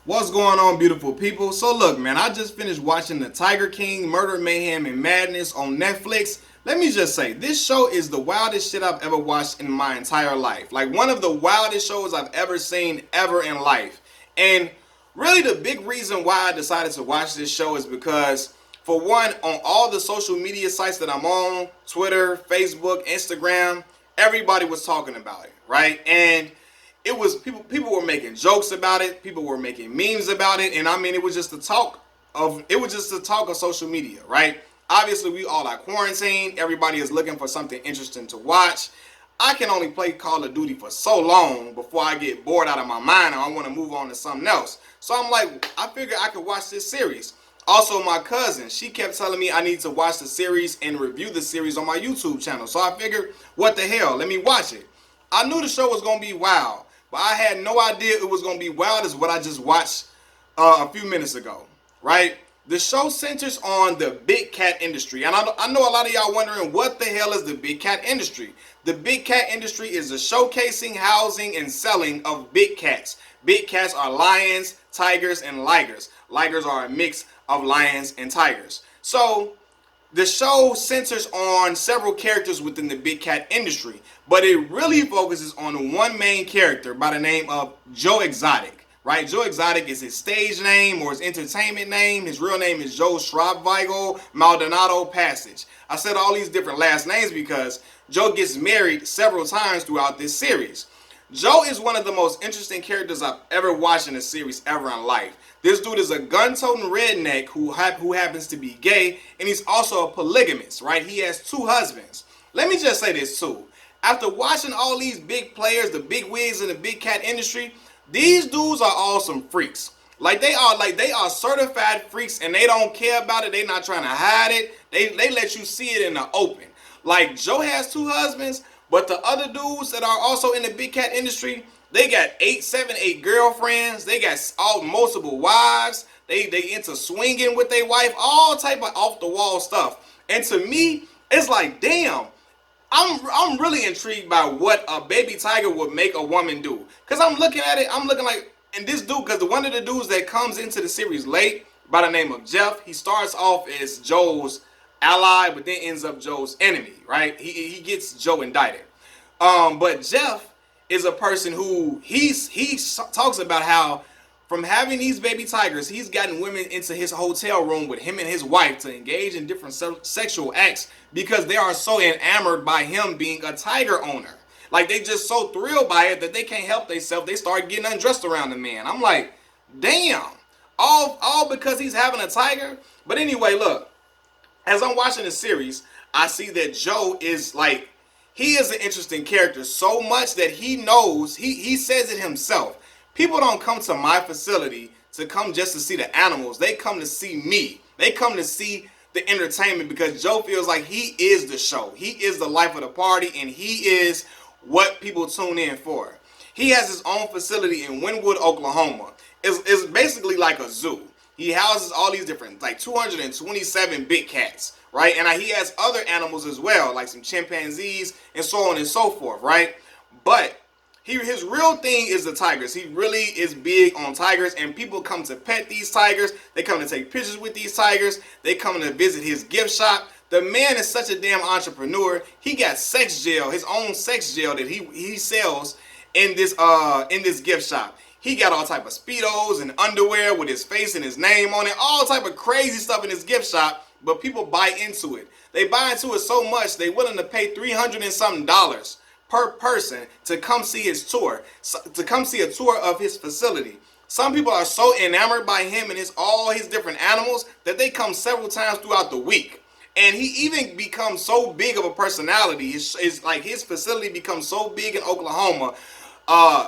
What's going on, beautiful people? So look, man, I just finished watching the Tiger King Murder, Mayhem, and Madness on Netflix. Let me just say, this show is the wildest shit I've ever watched in my entire life. Like, one of the wildest shows I've ever seen ever in life. And really the big reason why I decided to watch this show is because, for one, on all the social media sites that I'm on, Twitter, Facebook, Instagram, everybody was talking about it, right? And it was people were making jokes about it, people were making memes about it, and I mean, it was just the talk of social media, right? Obviously, we all are quarantined. Everybody is looking for something interesting to watch. I can only play Call of Duty for so long before I get bored out of my mind and I want to move on to something else. So I'm like, I figured I could watch this series. Also, my cousin, she kept telling me I need to watch the series and review the series on my YouTube channel. So I figured, what the hell, let me watch it. I knew the show was going to be wild, but I had no idea it was going to be wild as what I just watched a few minutes ago, right? The show centers on the big cat industry. And I know a lot of y'all wondering, what the hell is the big cat industry? The big cat industry is the showcasing, housing, and selling of big cats. Big cats are lions, tigers, and ligers. Ligers are a mix of lions and tigers. So the show centers on several characters within the big cat industry, but it really focuses on one main character by the name of Joe Exotic, right? Joe Exotic is his stage name or his entertainment name. His real name is Joe Schraubweigel Maldonado Passage. I said all these different last names because Joe gets married several times throughout this series. Joe is one of the most interesting characters I've ever watched in a series ever in life. This dude is a gun-toting redneck who happens to be gay, and he's also a polygamist, right? He has two husbands. Let me just say this too. After watching all these big players, the big wigs in the big cat industry, these dudes are all some freaks. They are certified freaks, and they don't care about it. They're not trying to hide it. They let you see it in the open. Like, Joe has two husbands, but the other dudes that are also in the big cat industry, they got 8 girlfriends. They got all multiple wives. They into swinging with their wife, all type of off the wall stuff. And to me, it's like, damn, I'm really intrigued by what a baby tiger would make a woman do. Cause I'm looking at it, I'm looking like, and this dude, cause one of the dudes that comes into the series late by the name of Jeff, he starts off as Joe's ally, but then ends up Joe's enemy, right? He gets Joe indicted. But Jeff is a person who he talks about how from having these baby tigers, he's gotten women into his hotel room with him and his wife to engage in different sexual acts because they are so enamored by him being a tiger owner. Like, they just so thrilled by it that they can't help themselves. They start getting undressed around the man. I'm like, damn, all because he's having a tiger. But anyway, look, as I'm watching the series, I see that Joe is like, he is an interesting character so much that he knows, he says it himself. People don't come to my facility to come just to see the animals. They come to see me. They come to see the entertainment because Joe feels like he is the show. He is the life of the party, and he is what people tune in for. He has his own facility in Wynwood, Oklahoma. It's basically like a zoo. He houses all these different, like 227 big cats, right? And he has other animals as well, like some chimpanzees and so on and so forth, right? But his real thing is the tigers. He really is big on tigers, and people come to pet these tigers. They come to take pictures with these tigers. They come to visit his gift shop. The man is such a damn entrepreneur. He got sex jail, his own sex jail that he sells in this gift shop. He got all type of Speedos and underwear with his face and his name on it, all type of crazy stuff in his gift shop, but people buy into it. They buy into it so much, they're willing to pay $300 and something per person to come see his tour, to come see a tour of his facility. Some people are so enamored by him and all his different animals that they come several times throughout the week. And he even becomes so big of a personality. It's like his facility becomes so big in Oklahoma,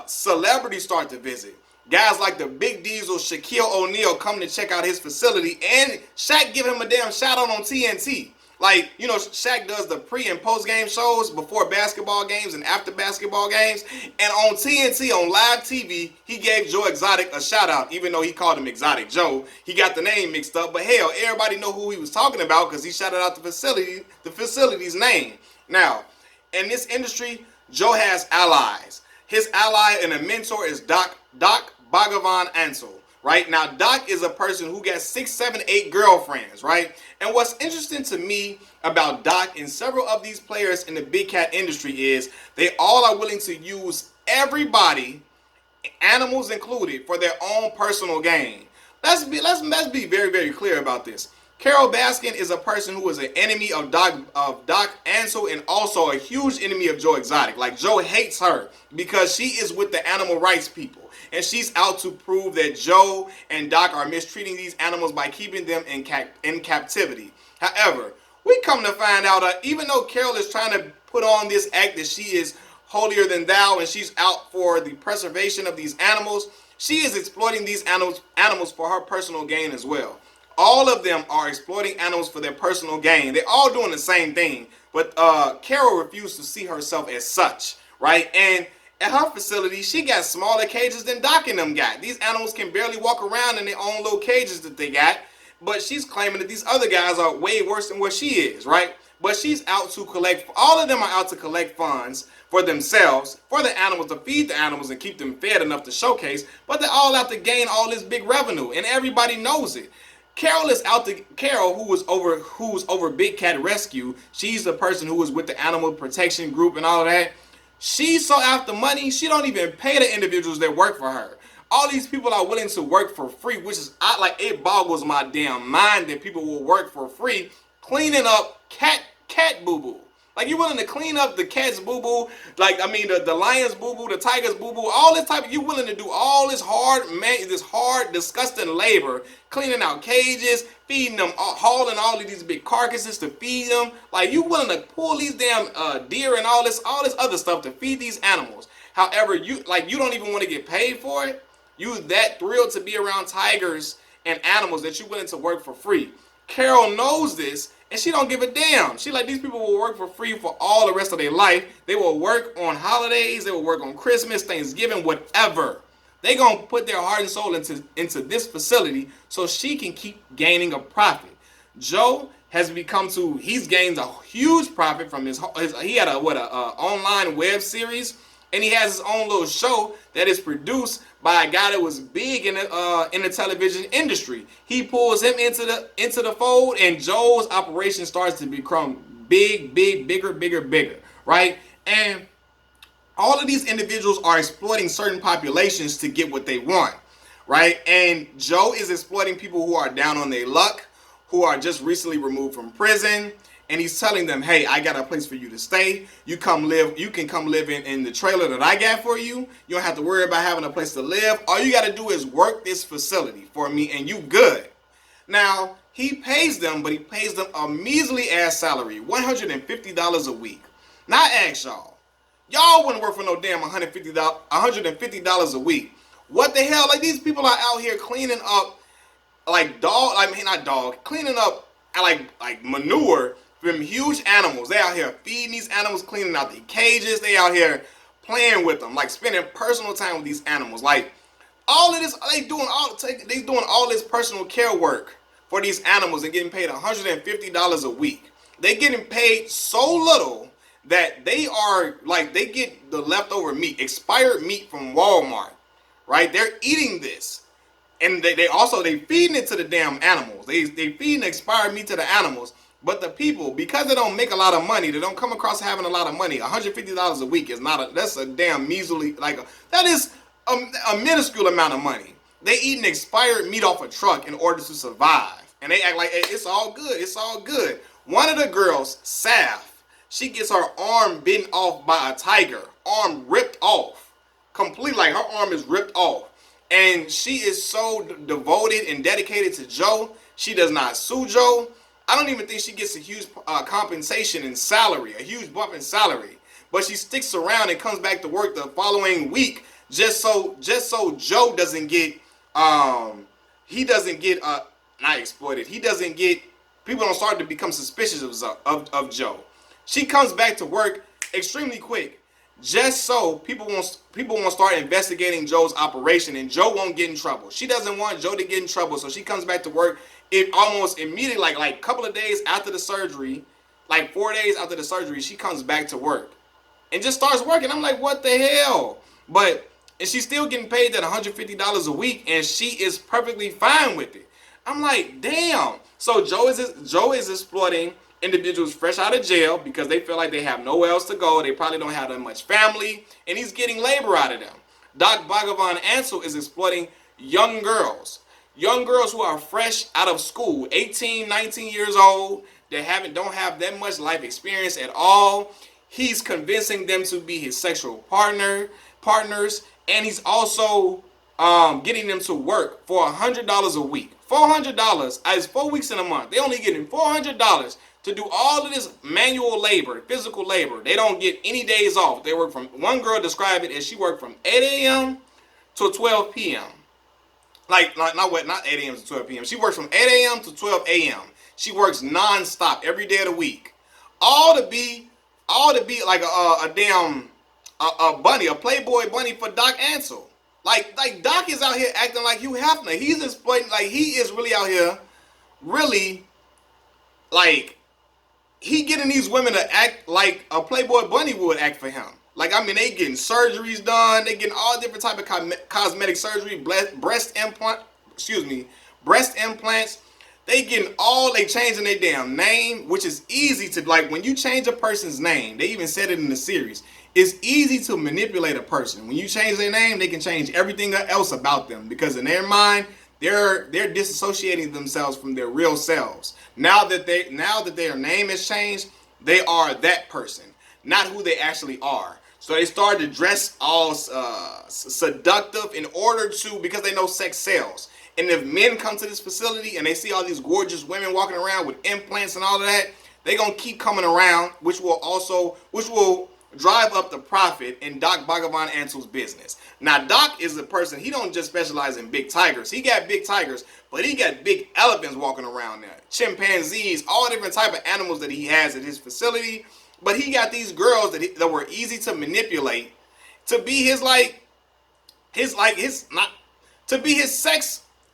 celebrities start to visit. Guys like the Big Diesel, Shaquille O'Neal come to check out his facility, and Shaq give him a damn shout out on TNT. Like, you know, Shaq does the pre and post game shows before basketball games and after basketball games. And on TNT, on live TV, he gave Joe Exotic a shout out, even though he called him Exotic Joe. He got the name mixed up, but hell, everybody know who he was talking about because he shouted out the facility's name. Now, in this industry, Joe has allies. His ally and a mentor is Doc Bhagavan Ansel. right? Now, Doc is a person who got 6, 7, 8 girlfriends, right? And what's interesting to me about Doc and several of these players in the big cat industry is they all are willing to use everybody, animals included, for their own personal gain. Let's be very, very clear about this. Carol Baskin is a person who is an enemy of Doc Ansel and also a huge enemy of Joe Exotic. Like, Joe hates her because she is with the animal rights people. And she's out to prove that Joe and Doc are mistreating these animals by keeping them in captivity. However, we come to find out that even though Carol is trying to put on this act that she is holier than thou and she's out for the preservation of these animals, she is exploiting these animals for her personal gain as well. All of them are exploiting animals for their personal gain. They're all doing the same thing, but Carol refused to see herself as such, right? And at her facility, she got smaller cages than Doc and them got. These animals can barely walk around in their own little cages that they got, but she's claiming that these other guys are way worse than what she is, right? But she's out to collect, all of them are out to collect funds for themselves, for the animals, to feed the animals and keep them fed enough to showcase, but they're all out to gain all this big revenue, and everybody knows it. Carol is out to who's over Big Cat Rescue. She's the person who was with the animal protection group and all of that. She's so after money, she don't even pay the individuals that work for her. All these people are willing to work for free, which is, it boggles my damn mind that people will work for free cleaning up cat boo-boo. Like, you're willing to clean up the cat's boo-boo, like, the lion's boo-boo, the tiger's boo-boo, all this type of, you willing to do all this hard, disgusting labor, cleaning out cages, feeding them, hauling all of these big carcasses to feed them. Like, you willing to pull these damn deer and all this other stuff to feed these animals. However, you don't even want to get paid for it. You that thrilled to be around tigers and animals that you're willing to work for free. Carol knows this, and she don't give a damn. She like, these people will work for free for all the rest of their life. They will work on holidays. They will work on Christmas, Thanksgiving, whatever. They gonna put their heart and soul into this facility so she can keep gaining a profit. Joe has he's gained a huge profit from he had a online web series, and he has his own little show that is produced by a guy that was big in the television industry. He pulls him into the fold, and Joe's operation starts to become bigger, right? And all of these individuals are exploiting certain populations to get what they want, right? And Joe is exploiting people who are down on their luck, who are just recently removed from prison. And he's telling them, hey, I got a place for you to stay. You can come live in the trailer that I got for you. You don't have to worry about having a place to live. All you got to do is work this facility for me and you good. Now, he pays them, but he pays them a measly ass salary, $150 a week. Now I ask y'all wouldn't work for no damn $150 a week. What the hell? Like, these people are out here cleaning up cleaning up like manure from huge animals. They out here feeding these animals, cleaning out the cages. They out here playing with them, like spending personal time with these animals. Like, all of this, they doing all this personal care work for these animals and getting paid $150 a week. They getting paid so little that they get the leftover meat, expired meat from Walmart, right? They're eating this. And they feeding it to the damn animals. They feeding expired meat to the animals. But the people, because they don't make a lot of money, they don't come across having a lot of money. $150 a week is that's a damn measly, that is a minuscule amount of money. They eating expired meat off a truck in order to survive. And they act like, hey, it's all good. It's all good. One of the girls, Saf, she gets her arm bitten off by a tiger. Arm ripped off. Completely, like her arm is ripped off. And she is so devoted and dedicated to Joe. She does not sue Joe. I don't even think she gets a huge compensation in salary, a huge bump in salary. But she sticks around and comes back to work the following week just so Joe doesn't get not exploited. People don't start to become suspicious of Joe. She comes back to work extremely quick, just so people won't start investigating Joe's operation, and Joe won't get in trouble. She doesn't want Joe to get in trouble, so she comes back to work. It almost immediately, like a couple of days after the surgery, like 4 days after the surgery, she comes back to work and just starts working. I'm like, what the hell? But and she's still getting paid that $150 a week, and she is perfectly fine with it. I'm like, damn. So Joe is exploiting individuals fresh out of jail because they feel like they have nowhere else to go. They probably don't have that much family, and he's getting labor out of them. Doc Bhagavan Ansel is exploiting young girls who are fresh out of school, 18, 19 years old. They don't have that much life experience at all. He's convincing them to be his sexual partners, and he's also getting them to work for $100 a week. $400 as 4 weeks in a month. They only getting $400 to do all of this manual labor, physical labor. They don't get any days off. They work from, one girl described it as she worked from 8 a.m. to 12 p.m. Not 8 a.m. to 12 p.m. She works from 8 a.m. to 12 a.m. She works non-stop every day of the week. All to be like a damn bunny, a Playboy bunny for Doc Ansel. Like Doc is out here acting like Hugh Hefner. He's exploiting, like he is really out here, really, like, he getting these women to act like a Playboy bunny would act for him. Like, I mean, they getting surgeries done. They getting all different type of cosmetic surgery, breast implants. They getting they changing their damn name, which is easy to, like, when you change a person's name, they even said it in the series, it's easy to manipulate a person. When you change their name, they can change everything else about them, because in their mind, they're disassociating themselves from their real selves. Now that their name has changed, they are that person, not who they actually are. So they start to dress all seductive in order to, because they know sex sells. And if men come to this facility and they see all these gorgeous women walking around with implants and all of that, they're going to keep coming around, which will drive up the profit in Doc Bhagavan Ansel's business. Now, Doc is a person, he don't just specialize in big tigers. He got big tigers, but he got big elephants walking around there. Chimpanzees, all different type of animals that he has at his facility. But he got these girls that were easy to manipulate to be his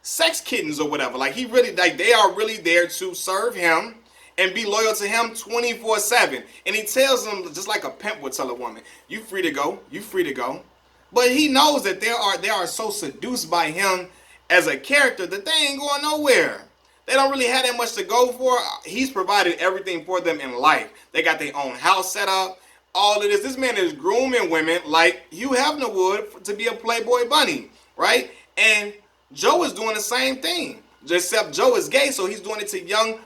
sex kittens or whatever. Like, he really, like, they are really there to serve him and be loyal to him 24/7. And he tells them, just like a pimp would tell a woman, you free to go, you free to go. But he knows that they are so seduced by him as a character that they ain't going nowhere. They don't really have that much to go for. He's provided everything for them in life. They got their own house set up. All of this. This man is grooming women like Hugh Hefner would to be a Playboy bunny, right? And Joe is doing the same thing. Except Joe is gay, so he's doing it to young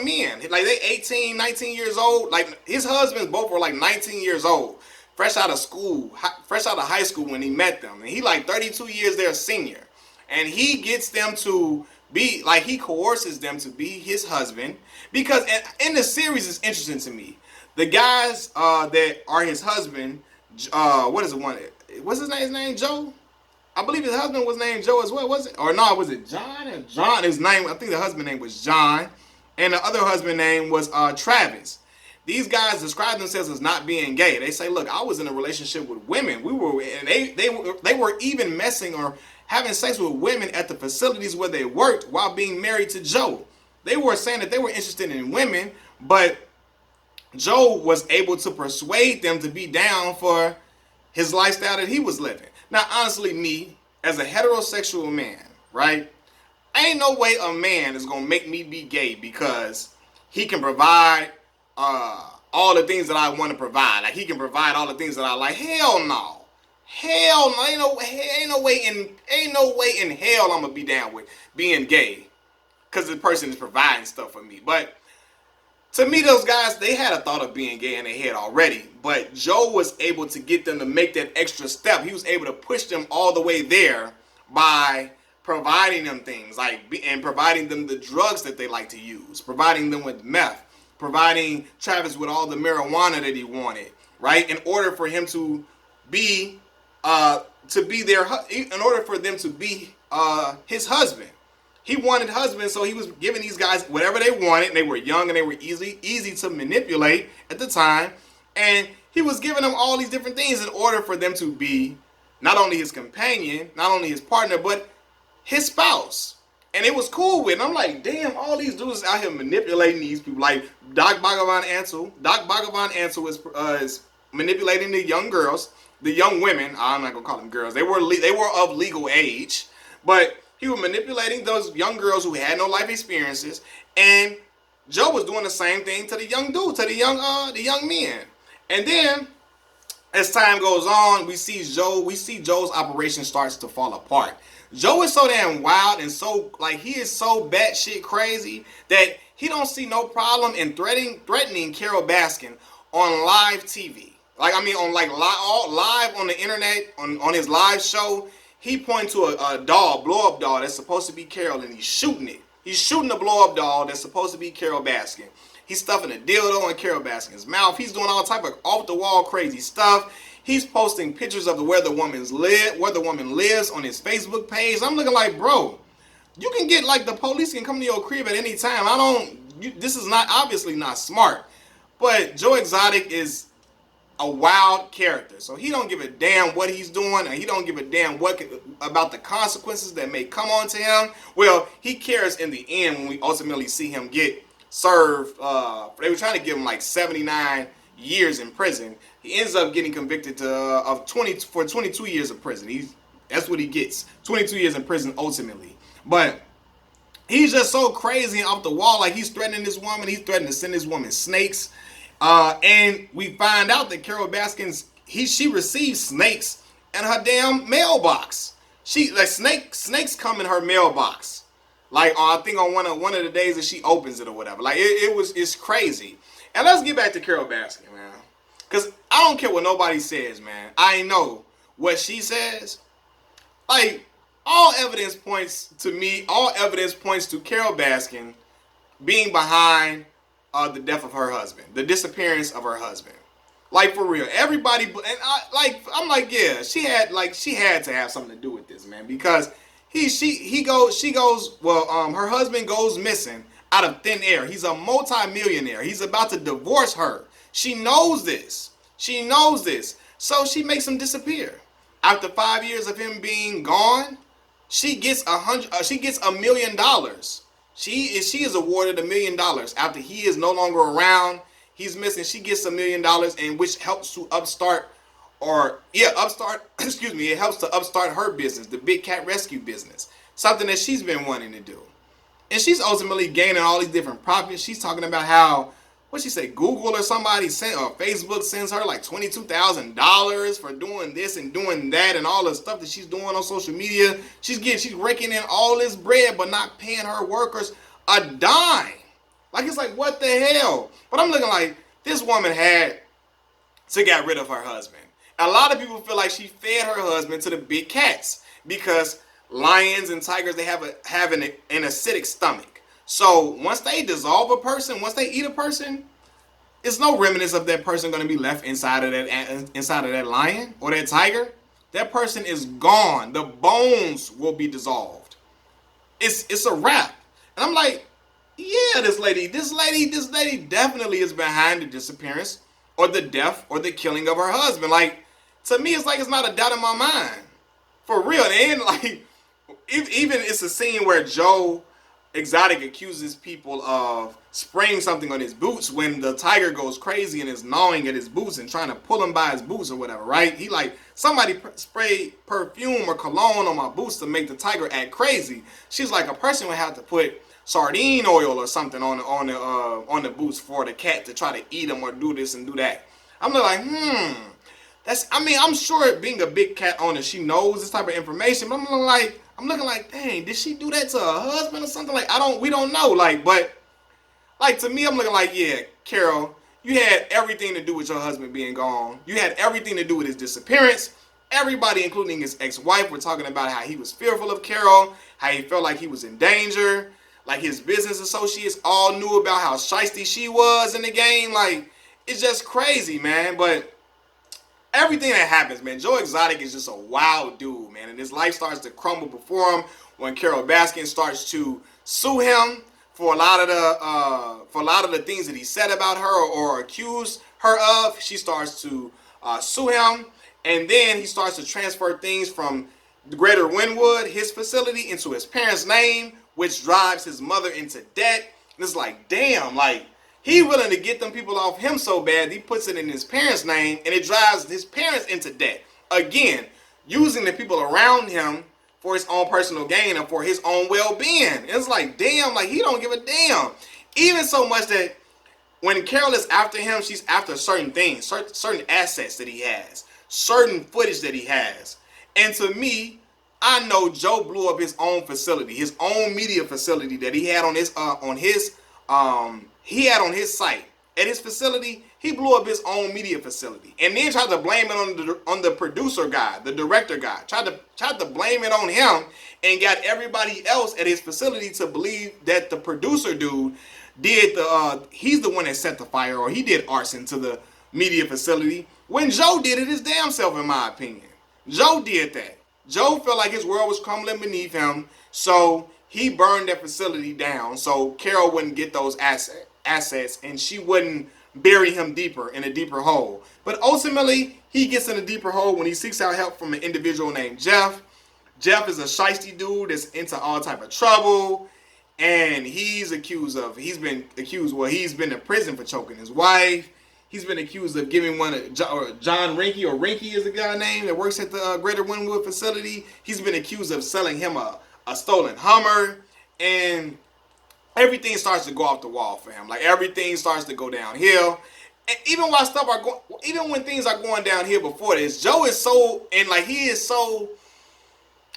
men. Like, they 18, 19 years old. Like, his husbands both were like 19 years old. Fresh out of school, fresh out of high school when he met them. And he like 32 years their senior. And he gets them to be, like, he coerces them to be his husband. Because in the series, it's interesting to me. The guys that are his husband, what's his name? Joe? I believe his husband was named Joe as well, was it? Or no, was it John? John, his name, I think the husband name was John. And the other husband name was Travis. These guys describe themselves as not being gay. They say, look, I was in a relationship with women. They were even messing or having sex with women at the facilities where they worked while being married to Joe. They were saying that they were interested in women, but Joe was able to persuade them to be down for his lifestyle that he was living. Now, honestly, me, as a heterosexual man, right, ain't no way a man is going to make me be gay because he can provide all the things that I want to provide. Like, he can provide all the things that I like. Hell no. Hell no. Ain't no way in hell I'm going to be down with being gay because the person is providing stuff for me. But to me, those guys, they had a thought of being gay in their head already. But Joe was able to get them to make that extra step. He was able to push them all the way there by providing them things, and providing them the drugs that they like to use, providing them with meth, providing Travis with all the marijuana that he wanted, right? In order for him to be in order for them to be his husband. He wanted husbands, so he was giving these guys whatever they wanted. And they were young and they were easy to manipulate at the time. And he was giving them all these different things in order for them to be not only his companion, not only his partner, but his spouse. And it was cool with him. I'm like, damn, all these dudes out here manipulating these people. Like Doc Bhagavan Ansel. Doc Bhagavan Ansel is manipulating the young girls, the young women. I'm not gonna call them girls. They were of legal age, but he was manipulating those young girls who had no life experiences, and Joe was doing the same thing to the young dude, to the young men. And then as time goes on, we see Joe's operation starts to fall apart. Joe is so damn wild and so like he is so batshit crazy that he don't see no problem in threatening Carol Baskin on live TV. Like I mean on like live on the internet on his live show. He points to a doll, blow up doll that's supposed to be Carol, and he's shooting it. He's shooting the blow up doll that's supposed to be Carol Baskin. He's stuffing a dildo in Carol Baskin's mouth. He's doing all type of off the wall crazy stuff. He's posting pictures of where the woman lives on his Facebook page. I'm looking like, bro, you can get like the police can come to your crib at any time. This is not obviously not smart. But Joe Exotic is a wild character, so he don't give a damn what he's doing, and he don't give a damn about the consequences that may come on to him. Well, he cares in the end when we ultimately see him get served. They were trying to give him like 79 years in prison. He ends up getting convicted for 22 years of prison. That's what he gets, 22 years in prison ultimately. But he's just so crazy and off the wall. Like he's threatening this woman. He's threatening to send this woman snakes. And we find out that Carol Baskin, she receives snakes in her damn mailbox. Snakes come in her mailbox. Like I think on one of the days that she opens it or whatever. Like it's crazy. And let's get back to Carol Baskin, man. Cause I don't care what nobody says, man. I know what she says. Like all evidence points to Carol Baskin being behind the death of her husband, the disappearance of her husband. Like for real, everybody, and I'm like, yeah, she had to have something to do with this, man, because her husband goes missing out of thin air. He's a multi-millionaire. He's about to divorce her. She knows this. So she makes him disappear. After 5 years of him being gone, she gets $1 million. She is awarded $1 million after he is no longer around. He's missing. She gets $1 million, and which helps to upstart. It helps to upstart her business, the Big Cat Rescue business, something that she's been wanting to do, and she's ultimately gaining all these different profits. She's talking about how she say Google or somebody or Facebook sends her like $22,000 for doing this and doing that and all the stuff that she's doing on social media. She's raking in all this bread but not paying her workers a dime. Like it's like what the hell? But I'm looking like this woman had to get rid of her husband. A lot of people feel like she fed her husband to the big cats because lions and tigers, they have an acidic stomach. So once they dissolve a person, once they eat a person, it's no remnants of that person going to be left inside of that lion or that tiger. That person is gone. The bones will be dissolved. It's a wrap. And I'm like, yeah, this lady definitely is behind the disappearance or the death or the killing of her husband. Like, to me, it's like it's not a doubt in my mind. For real. And like, even it's a scene where Joe Exotic accuses people of spraying something on his boots when the tiger goes crazy and is gnawing at his boots and trying to pull him by his boots or whatever, right? He like, somebody sprayed perfume or cologne on my boots to make the tiger act crazy. She's like, a person would have to put sardine oil or something on the boots for the cat to try to eat them or do this and do that. I'm like, I'm sure being a big cat owner, she knows this type of information, but I'm looking like, dang, did she do that to her husband or something? Like, we don't know. Like, but like to me, I'm looking like, yeah, Carol, you had everything to do with your husband being gone. You had everything to do with his disappearance. Everybody, including his ex-wife, were talking about how he was fearful of Carol, how he felt like he was in danger. Like his business associates all knew about how shiesty she was in the game. Like, it's just crazy, man. But everything that happens, man, Joe Exotic is just a wild dude, man. And his life starts to crumble before him when Carol Baskin starts to sue him for a lot of the things that he said about her or accused her of. She starts to sue him, and then he starts to transfer things from the Greater Wynwood, his facility, into his parents' name, which drives his mother into debt. And it's like, damn, like He willing to get them people off him so bad, he puts it in his parents' name, and it drives his parents into debt. Again, using the people around him for his own personal gain and for his own well-being. It's like, damn, like he don't give a damn. Even so much that when Carol is after him, she's after certain things, certain assets that he has, certain footage that he has. And to me, I know Joe blew up his own facility, his own media facility that he had on his site. At his facility, he blew up his own media facility, and then tried to blame it on the producer guy, the director guy. Tried to blame it on him, and got everybody else at his facility to believe that the producer dude did he's the one that set the fire, or he did arson to the media facility, when Joe did it his damn self, in my opinion. Joe did that. Joe felt like his world was crumbling beneath him, so he burned that facility down so Carol wouldn't get those assets and she wouldn't bury him deeper in a deeper hole. But ultimately, he gets in a deeper hole when he seeks out help from an individual named Jeff. Jeff is a shiesty dude that's into all type of trouble, and he's been in prison for choking his wife. He's been accused of giving John Rinke, or Rinke is the guy name that works at the Greater Wynwood facility. He's been accused of selling him a stolen Hummer, and everything starts to go off the wall for him. Like, everything starts to go downhill. And even when things are going downhill before this, Joe is he is so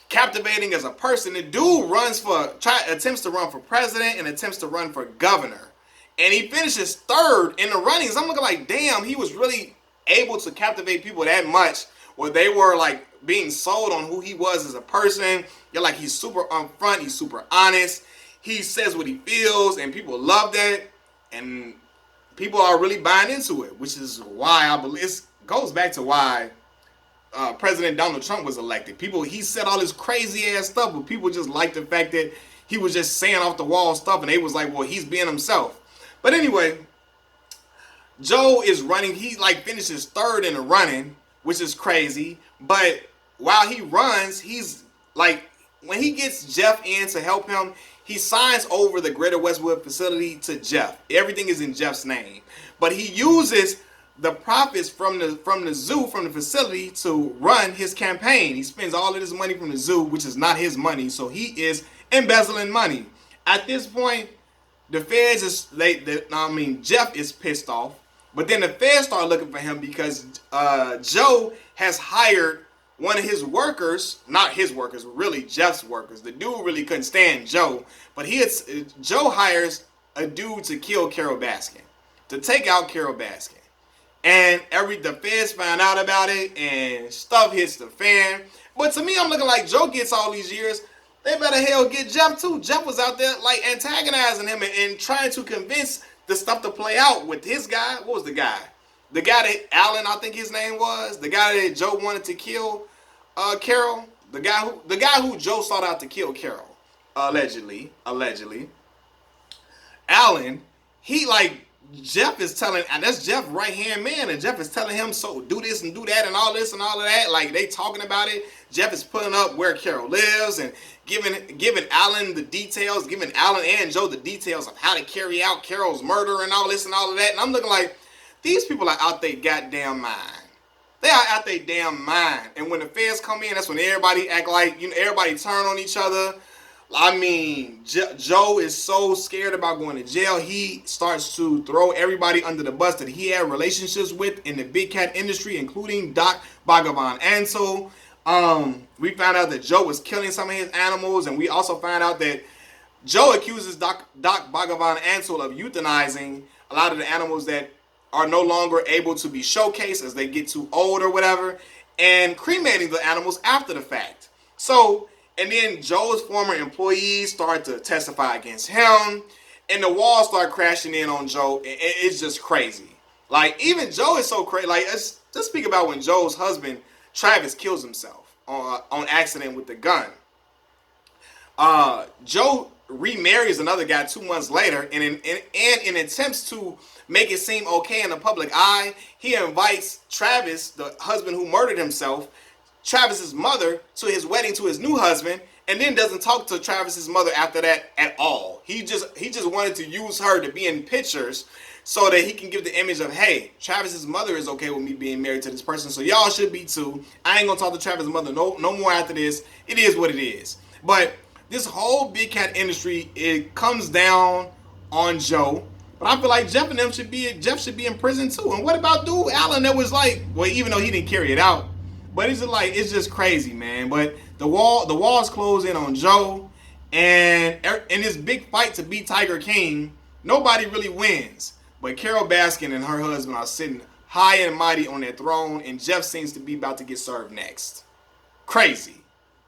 captivating as a person. The dude attempts to run for president and attempts to run for governor. And he finishes third in the runnings. I'm looking like, damn, he was really able to captivate people that much, where they were like being sold on who he was as a person. You're like, he's super upfront, he's super honest, he says what he feels, and people love that, and people are really buying into it, which is why I believe it goes back to why President Donald Trump was elected. He said all this crazy ass stuff, but people just liked the fact that he was just saying off the wall stuff, and they was like, well, he's being himself. But anyway, Joe is running. He finishes third in the running, which is crazy. But while he runs, he's like, when he gets Jeff in to help him, he signs over the Greater Westwood facility to Jeff. Everything is in Jeff's name. But he uses the profits from the zoo, from the facility, to run his campaign. He spends all of his money from the zoo, which is not his money. So he is embezzling money. At this point, the feds Jeff is pissed off, but then the feds start looking for him because Joe has hired one of his workers, not his workers, really Jeff's workers. The dude really couldn't stand Joe, but Joe hires a dude to kill Carol Baskin, to take out Carol Baskin. And the feds find out about it, and stuff hits the fan. But to me, I'm looking like Joe gets all these years. They better hell get Jeff too. Jeff was out there like antagonizing him and trying to convince the stuff to play out with his guy. What was the guy? The guy that Allen, I think his name was. The guy that Joe wanted to kill Carol. The guy who Joe sought out to kill Carol. Allegedly. Allen, Jeff is telling, and that's Jeff's right-hand man, and Jeff is telling him, so do this and do that and all this and all of that. Like, they talking about it. Jeff is putting up where Carol lives and giving Allen the details, giving Allen and Joe the details of how to carry out Carol's murder and all this and all of that. And I'm looking like, these people are out their goddamn mind. They are out their damn mind. And when the feds come in, that's when everybody act like, everybody turn on each other. I mean, Joe is so scared about going to jail, he starts to throw everybody under the bus that he had relationships with in the big cat industry, including Doc Bhagavan Ansel. We found out that Joe was killing some of his animals, and we also found out that Joe accuses Doc Bhagavan Ansel of euthanizing a lot of the animals that are no longer able to be showcased as they get too old or whatever, and cremating the animals after the fact. So, and then Joe's former employees start to testify against him, and the walls start crashing in on Joe. It's just crazy. Like, even Joe is so crazy. Like, let's speak about when Joe's husband, Travis, kills himself on accident with the gun. Joe remarries another guy 2 months later, and in attempts to make it seem okay in the public eye, he invites Travis, the husband who murdered himself, Travis's mother, to his wedding to his new husband, and then doesn't talk to Travis's mother after that at all. He just wanted to use her to be in pictures so that he can give the image of, hey, Travis's mother is okay with me being married to this person, so y'all should be too. I ain't gonna talk to Travis's mother no more after this. It is what it is. But this whole big cat industry, it comes down on Joe. But I feel like Jeff and them should be in prison too. And what about dude Allen that was like, well, even though he didn't carry it out, but it's just crazy, man. But the walls close in on Joe, and in this big fight to beat Tiger King, nobody really wins. But Carol Baskin and her husband are sitting high and mighty on their throne, and Jeff seems to be about to get served next. Crazy.